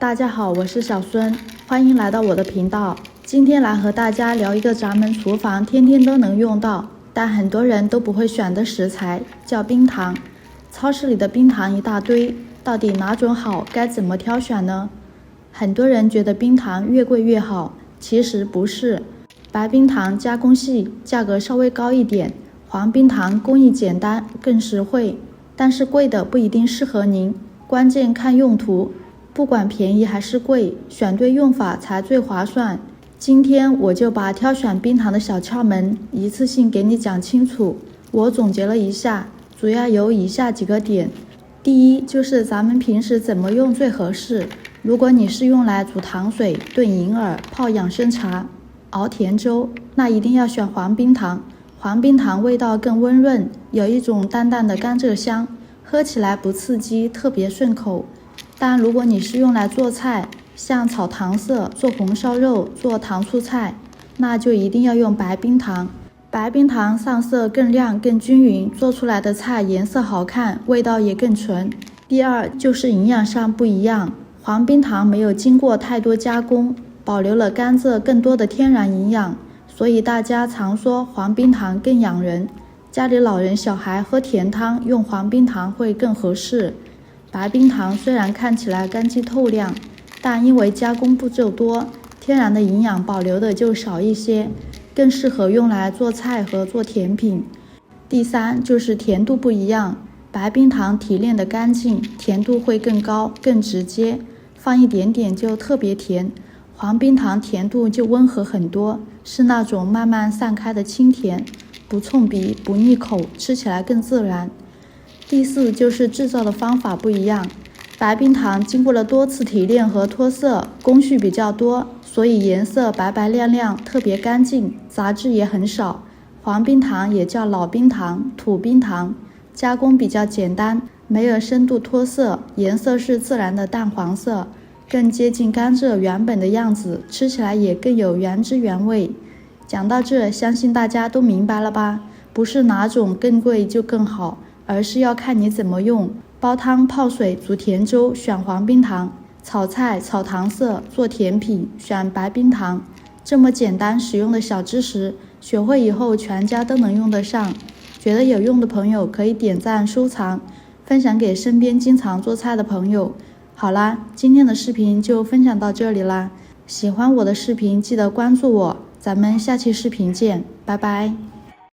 大家好，我是小孫，歡迎來到我的頻道。今天來和大家聊一個咱們廚房天天都能用到，但很多人都不會選的食材，叫冰糖。超市裡的冰糖一大堆，到底哪種好，該怎麼挑選呢？很多人覺得冰糖越貴越好，其實不是。白冰糖加工細，價格稍微高一點，黃冰糖工藝簡單，更實惠。但是貴的不一定適合您，關鍵看用途。不管便宜還是貴，選對用法才最划算。今天我就把挑選冰糖的小竅門一次性給你講清楚。我總結了一下，主要有以下幾個點。第一，就是咱們平时怎麼用最合適。如果你是用來煮糖水、燉银耳、泡養生茶、熬甜粥，那一定要選黃冰糖。黄冰糖味道更溫潤，有一種淡淡的甘蔗香，喝起來不刺激，特別順口。但如果你是用來做菜，像炒糖色、做紅燒肉、做糖醋菜，那就一定要用白冰糖。白冰糖上色更亮更均匀，做出来的菜顏色好看，味道也更纯。第二，就是營養上不一樣，黄冰糖没有经過太多加工，保留了甘蔗更多的天然營養，所以大家常說黃冰糖更養人。家裡老人小孩喝甜湯用黃冰糖會更合適。白冰糖雖然看起來乾淨透亮，但因為加工步驟多，天然的營養保留的就少一些，更適合用來做菜和做甜品。第三，就是甜度不一樣，白冰糖提煉的乾淨，甜度會更高更直接，放一點點就特別甜。黃冰糖甜度就溫和很多，是那種慢慢散開的清甜，不衝鼻不膩口，吃起來更自然。第四，就是製造的方法不一樣，白冰糖經過了多次提煉和脫色，工序比較多，所以顏色白白亮亮，特別乾淨，雜質也很少。黃冰糖也叫老冰糖、土冰糖，加工比較簡單，沒有深度脫色，顏色是自然的淡黃色，更接近甘蔗原本的樣子，吃起來也更有原汁原味。講到這，相信大家都明白了吧？不是哪種更貴就更好，而是要看你怎麼用。煲湯、泡水、煮甜粥選黃冰糖，炒菜、炒糖色、做甜品選白冰糖。這麼簡單實用的小知識，學會以後全家都能用得上。覺得有用的朋友可以點讚收藏，分享給身邊經常做菜的朋友。好啦，今天的視頻就分享到這裡啦。喜歡我的視頻記得關注我，咱們下期視頻見，拜拜。